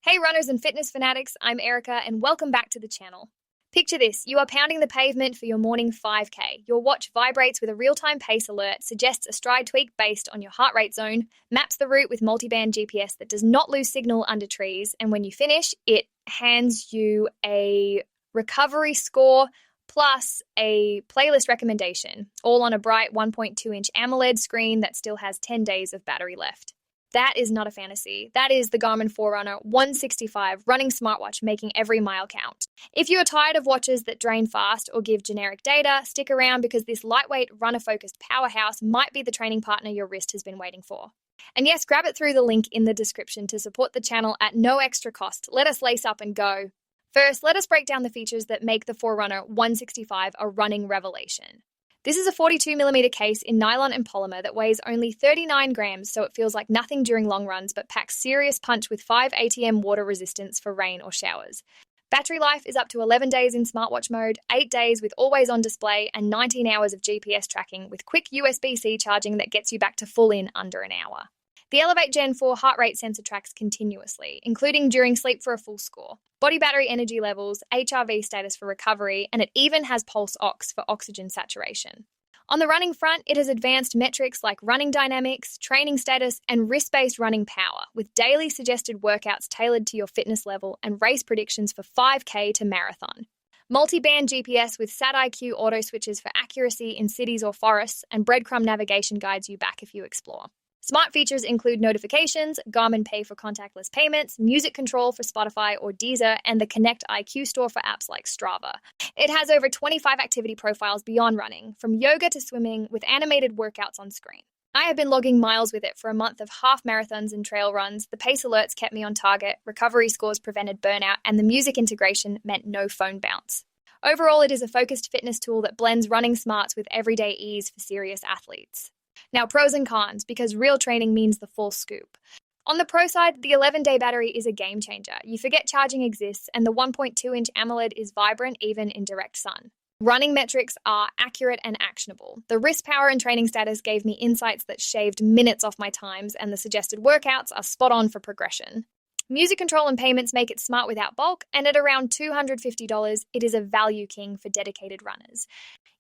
Hey runners and fitness fanatics, I'm Erica and welcome back to the channel. Picture this, you are pounding the pavement for your morning 5K. Your watch vibrates with a real-time pace alert, suggests a stride tweak based on your heart rate zone, maps the route with multi-band GPS that does not lose signal under trees, and when you finish, it hands you a recovery score plus a playlist recommendation, all on a bright 1.2-inch AMOLED screen that still has 10 days of battery left. That is not a fantasy. That is the Garmin Forerunner 165 running smartwatch making every mile count. If you are tired of watches that drain fast or give generic data, stick around because this lightweight, runner-focused powerhouse might be the training partner your wrist has been waiting for. And yes, grab it through the link in the description to support the channel at no extra cost. Let us lace up and go. First, let us break down the features that make the Forerunner 165 a running revelation. This is a 42mm case in nylon and polymer that weighs only 39 grams, so it feels like nothing during long runs, but packs serious punch with 5 ATM water resistance for rain or showers. Battery life is up to 11 days in smartwatch mode, 8 days with always-on display, and 19 hours of GPS tracking with quick USB-C charging that gets you back to full in under an hour. The Elevate Gen 4 heart rate sensor tracks continuously, including during sleep for a full score, body battery energy levels, HRV status for recovery, and it even has pulse ox for oxygen saturation. On the running front, it has advanced metrics like running dynamics, training status, and wrist-based running power, with daily suggested workouts tailored to your fitness level and race predictions for 5K to marathon. Multi-band GPS with SatIQ auto switches for accuracy in cities or forests, and breadcrumb navigation guides you back if you explore. Smart features include notifications, Garmin Pay for contactless payments, music control for Spotify or Deezer, and the Connect IQ store for apps like Strava. It has over 25 activity profiles beyond running, from yoga to swimming, with animated workouts on screen. I have been logging miles with it for a month of half marathons and trail runs. The pace alerts kept me on target, recovery scores prevented burnout, and the music integration meant no phone bounce. Overall, it is a focused fitness tool that blends running smarts with everyday ease for serious athletes. Now, pros and cons, because real training means the full scoop. On the pro side, the 11-day battery is a game changer. You forget charging exists, and the 1.2-inch AMOLED is vibrant even in direct sun. Running metrics are accurate and actionable. The wrist power and training status gave me insights that shaved minutes off my times, and the suggested workouts are spot on for progression. Music control and payments make it smart without bulk, and at around $250, it is a value king for dedicated runners.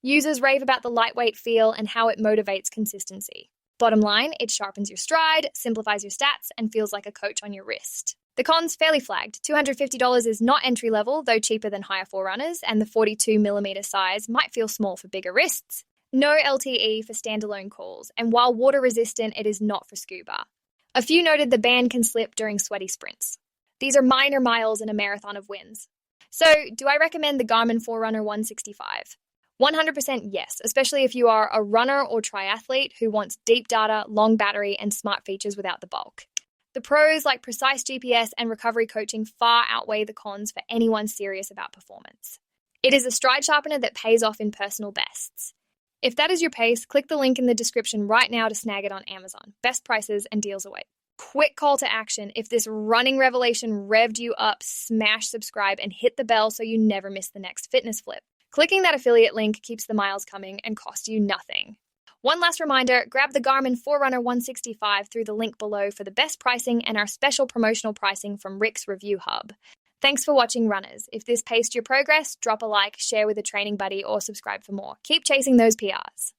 Users rave about the lightweight feel and how it motivates consistency. Bottom line, it sharpens your stride, simplifies your stats, and feels like a coach on your wrist. The cons fairly flagged. $250 is not entry level, though cheaper than higher Forerunners, and the 42mm size might feel small for bigger wrists. No LTE for standalone calls, and while water resistant, it is not for scuba. A few noted the band can slip during sweaty sprints. These are minor miles in a marathon of wins. So, do I recommend the Garmin Forerunner 165? 100% yes, especially if you are a runner or triathlete who wants deep data, long battery, and smart features without the bulk. The pros like precise GPS and recovery coaching far outweigh the cons for anyone serious about performance. It is a stride sharpener that pays off in personal bests. If that is your pace, click the link in the description right now to snag it on Amazon. Best prices and deals await. Quick call to action. If this running revelation revved you up, smash subscribe and hit the bell so you never miss the next fitness flip. Clicking that affiliate link keeps the miles coming and costs you nothing. One last reminder, grab the Garmin Forerunner 165 through the link below for the best pricing and our special promotional pricing from Rick's Review Hub. Thanks for watching, runners. If this paced your progress, drop a like, share with a training buddy, or subscribe for more. Keep chasing those PRs.